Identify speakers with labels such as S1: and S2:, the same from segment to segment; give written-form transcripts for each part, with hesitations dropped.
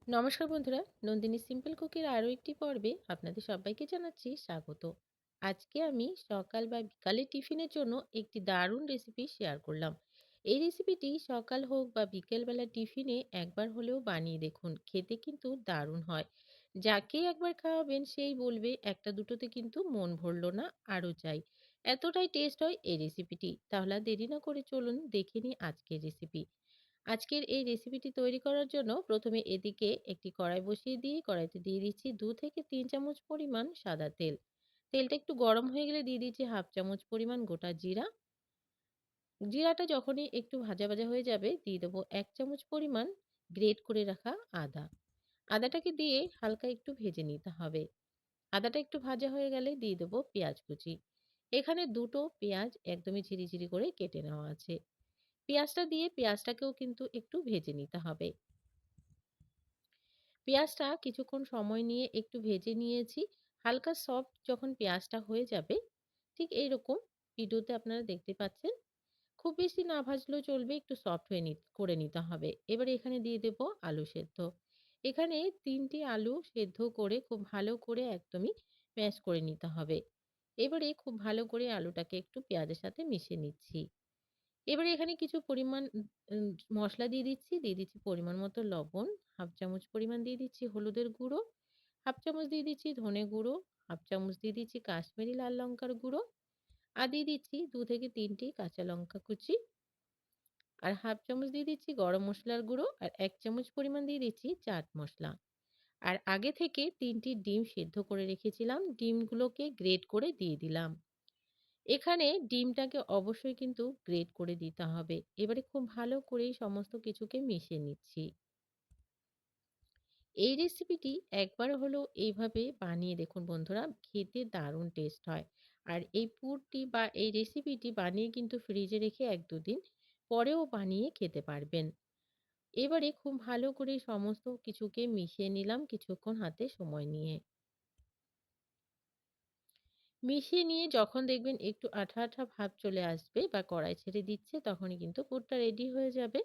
S1: নমস্কার বন্ধুরা, নন্দিনী সিম্পল কুকির আরও একটি পর্বে আপনাদের সবাইকে জানাচ্ছি স্বাগত। আজকে আমি সকাল বা বিকালে টিফিনের জন্য একটি দারুণ রেসিপি শেয়ার করলাম। এই রেসিপিটি সকাল হোক বা বিকেলবেলা টিফিনে একবার হলেও বানিয়ে দেখুন, খেতে কিন্তু দারুণ হয়। যাকে একবার খাওয়াবেন সেই বলবে একটা দুটোতে কিন্তু মন ভরলো না, আরও চাই। এতটাই টেস্ট হয় এই রেসিপিটি। তাহলে আর দেরি না করে চলুন দেখে নিই আজকের রেসিপি। আজকের এই রেসিপিটি তৈরি করার জন্য প্রথমে এদিকে একটি কড়াই বসিয়ে দিয়ে কড়াইতে দিয়ে দিচ্ছি 2 থেকে 3 চামচ পরিমাণ সাদা তেল। তেলটা একটু গরম হয়ে গেলে দিয়ে দিচ্ছি 1/2 চামচ পরিমাণ গোটা জিরা। জিরাটা যখনই একটু ভাজা ভাজা হয়ে যাবে দিয়ে দেবো 1 চামচ পরিমাণ গ্রেট করে রাখা আদা। আদাটাকে দিয়ে হালকা একটু ভেজে নিতে হবে। আদাটা একটু ভাজা হয়ে গেলে দিয়ে দেবো পেঁয়াজ কুচি। এখানে দুটো পেঁয়াজ একদমই ঝিরিঝিরি করে কেটে নেওয়া আছে। পেঁয়াজটা দিয়ে পেঁয়াজটাকেও কিন্তু একটু ভেজে নিতে হবে। পেঁয়াজটা কিছুক্ষণ সময় নিয়ে একটু ভেজে নিয়েছি। হালকা সফট যখন পেঁয়াজটা হয়ে যাবে, ঠিক এইরকম ভিডিওতে আপনারা দেখতে পাচ্ছেন। খুব বেশি না ভাজলেও চলবে, একটু সফট হয়ে করে নিতে হবে। এবারে এখানে দিয়ে দেব আলু সেদ্ধ। এখানে ৩ টি আলু সেদ্ধ করে খুব ভালো করে একদমই ম্যাশ করে নিতে হবে। এবারে খুব ভালো করে আলুটাকে একটু পেঁয়াজের সাথে মিশিয়ে নিচ্ছি। এবারে এখানে কিছু পরিমাণ উম মসলা দিয়ে দিচ্ছি পরিমাণ মতো লবণ, 1/2 চামচ পরিমাণ দিয়ে দিচ্ছি হলুদের গুঁড়ো, 1/2 চামচ দিয়ে দিচ্ছি ধনে গুঁড়ো, 1/2 চামচ দিয়ে দিচ্ছি কাশ্মীরি লাল লঙ্কার গুঁড়ো, আর দিয়ে দিচ্ছি ২ থেকে ৩ টি কাঁচা লঙ্কা কুচি, আর 1/2 চামচ দিয়ে দিচ্ছি গরম মসলার গুঁড়ো, আর ১ চামচ পরিমাণ দিয়ে দিচ্ছি চাট মসলা। আর আগে থেকে ৩ টি ডিম সেদ্ধ করে রেখেছিলাম, ডিমগুলোকে গ্রেট করে দিয়ে দিলাম। এখানে ডিমটাকে অবশ্যই কিন্তু গ্রেট করে দিতে হবে। এবারে খুব ভালো করে সমস্ত কিছুকে মিশিয়ে নিচ্ছি। এই রেসিপিটি একবার হলেও এইভাবে বানিয়ে দেখুন বন্ধুরা, খেতে দারুণ টেস্ট হয়। আর এই পুরটি বা এই রেসিপিটি বানিয়ে কিন্তু ফ্রিজে রেখে ১-২ দিন পরেও বানিয়ে খেতে পারবেন। এবারে খুব ভালো করে সমস্ত কিছুকে মিশিয়ে নিলাম কিছুক্ষণ হাতে সময় নিয়ে। মিশিয়ে নিয়ে যখন দেখবেন একটু আঠা, আঠা ভাব চলে আসবে বা কড়াই ছেড়ে দিচ্ছে, তখনই কিন্তু পুরটা রেডি হয়ে যাবে।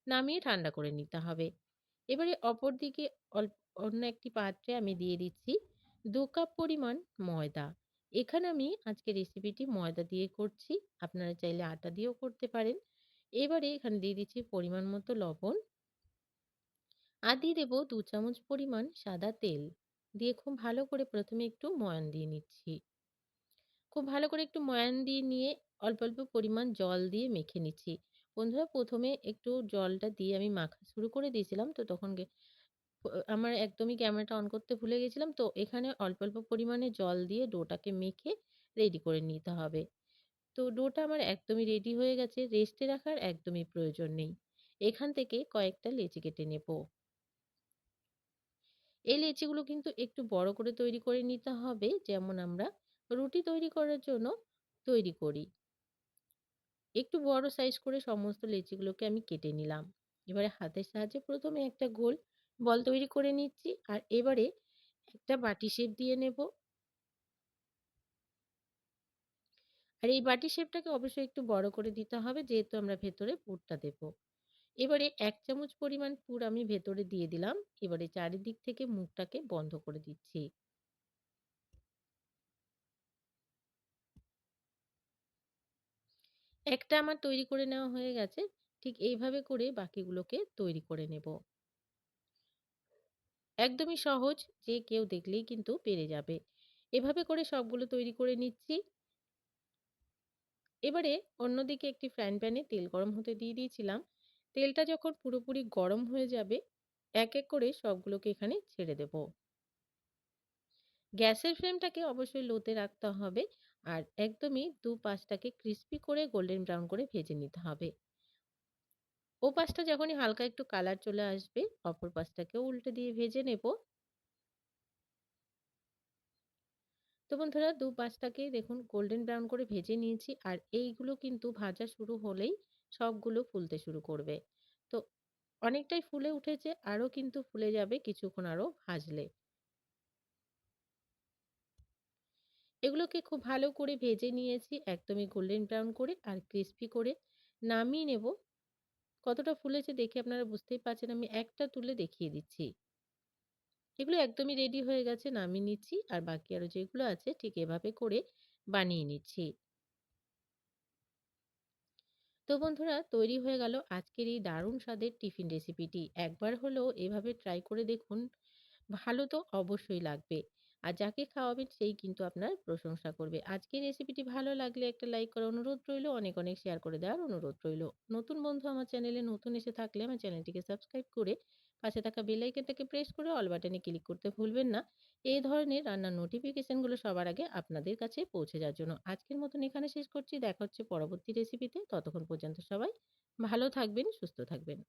S1: নামিয়ে ঠান্ডা করে নিতে হবে। এবারে অপরদিকে অন্য একটি পাত্রে আমি দিয়ে দিচ্ছি ২ কাপ পরিমাণ ময়দা। এখানে আমি আজকে রেসিপিটি ময়দা দিয়ে করছি। আপনারা চাইলে আটা দিয়েও করতে পারেন। এবারে এখানে দিয়ে দিচ্ছি পরিমাণ মতো লবণ, আর দিয়ে দেবো ২ চামচ পরিমাণ সাদা তেল। দিয়ে খুব ভালো করে প্রথমে একটু ময়ান দিয়ে নিচ্ছি। খুব ভালো করে একটু ময়ান দিয়ে নিয়ে অল্প, অল্প পরিমাণ জল দিয়ে মেখে নিচ্ছি। বন্ধুরা, ১ম এ একটু জলটা দিয়ে আমি মাখা শুরু করে দিয়েছিলাম। তো তখন আমার একদমই ক্যামেরাটা অন করতে ভুলে গেছিলাম। তো এখানে অল্প, অল্প পরিমাণে জল দিয়ে ডোটাকে মেখে রেডি করে নিতে হবে। তো ডোটা আমার একদমই রেডি হয়ে গেছে। রেস্টে রাখার একদমই প্রয়োজন নেই। এখান থেকে কয়েকটা লেচি কেটে নেব। এই লেচিগুলো কিন্তু একটু বড় করে তৈরি করে নিতে হবে, যেমন আমরা রুটি তৈরি করার জন্য তৈরি করি। একটু বড় সাইজ করে সমস্ত লেচিগুলোকে আমি কেটে নিলাম। এবারে হাতের সাহায্যে ১ম এ একটা গোল বল তৈরি করে নিচ্ছি। আর এবারে একটা বাটি শেপ দিয়ে নেব। আর এই বাটি শেপটাকে অবশ্যই একটু বড় করে দিতে হবে, যেহেতু আমরা ভেতরে পুরটা দেব। এবারে ১ চামচ পরিমাণ পুর আমি ভেতরে দিয়ে দিলাম। এবারে চারিদিক থেকে মুখটাকে বন্ধ করে দিচ্ছি। একটা আমার তৈরি করে নেওয়া হয়ে গেছে। ঠিক এইভাবে করে বাকিগুলোকে তৈরি করে নেব। একদমই সহজ, যে কেউ দেখলেই কিন্তু পেরে যাবে। এভাবে করে সবগুলো তৈরি করে নিচ্ছি। এবারে অন্যদিকে একটি ফ্রাইং প্যানে তেল গরম হতে দিয়ে দিয়েছিলাম। তেলটা যখন পুরোপুরি গরম হয়ে যাবে, এক, এক করে সবগুলোকে এখানে ছেড়ে দেব। গ্যাসের ফ্লেমটাকে অবশ্যই লোতে রাখতে হবে। আর একদমই দুপাশটাকে ক্রিস্পি করে গোল্ডেন ব্রাউন করে ভেজে নিতে হবে। ওপাশটা যখনই হালকা একটু কালার চলে আসবে, অপর পাশটাকেও উল্টে দিয়ে ভেজে নেব। তো বন্ধুরা, দুপাশটাকে দেখুন গোল্ডেন ব্রাউন করে ভেজে নিয়েছি। আর এইগুলো কিন্তু ভাজা শুরু হলেই সবগুলো ফুলতে শুরু করবে। তো অনেকটাই ফুলে উঠেছে, আরো কিন্তু ফুলে যাবে কিছুক্ষণ আরো ভাজলে। এগুলোকে খুব ভালো করে ভেজে নিয়েছি একদমই গোল্ডেন ব্রাউন করে আর ক্রিস্পি করে। নামিয়ে নেব। কতটা ফুলেছে দেখে আপনারা বুঝতেই পারছেন, আমি একটা তুলে দেখিয়ে দিচ্ছি। এগুলো একদমই রেডি হয়ে গেছে, নামিয়ে নিচ্ছি। আর বাকি আরো যেগুলো আছে ঠিক এভাবে করে বানিয়ে নিচ্ছি। তো বন্ধুরা, তৈরি হয়ে গেল আজকের এই দারুণ স্বাদের টিফিন রেসিপিটি। একবার হলেও এভাবে ট্রাই করে দেখুন। ভালো তো অবশ্যই লাগবে। আর যাকে খাওয়াবেন সেই কিন্তু আপনার প্রশংসা করবে। আজকের রেসিপিটি ভালো লাগলে একটা লাইক করার অনুরোধ রইলো। অনেক, অনেক শেয়ার করে দেওয়ার অনুরোধ রইলো। নতুন বন্ধু আমার চ্যানেলে নতুন এসে থাকলে আমার চ্যানেলটিকে সাবস্ক্রাইব করে পাশে থাকা বেল আইকনটাকে প্রেস করে অল বাটনে ক্লিক করতে ভুলবেন না। এই ধরনের রান্নার নোটিফিকেশন গুলো সবার আগে আপনাদের কাছে পৌঁছে যাওয়ার জন্য। আজকের মতন এখানে শেষ করছি। দেখা হচ্ছে পরবর্তী রেসিপিতে। ততক্ষণ পর্যন্ত সবাই ভালো থাকবেন, সুস্থ থাকবেন।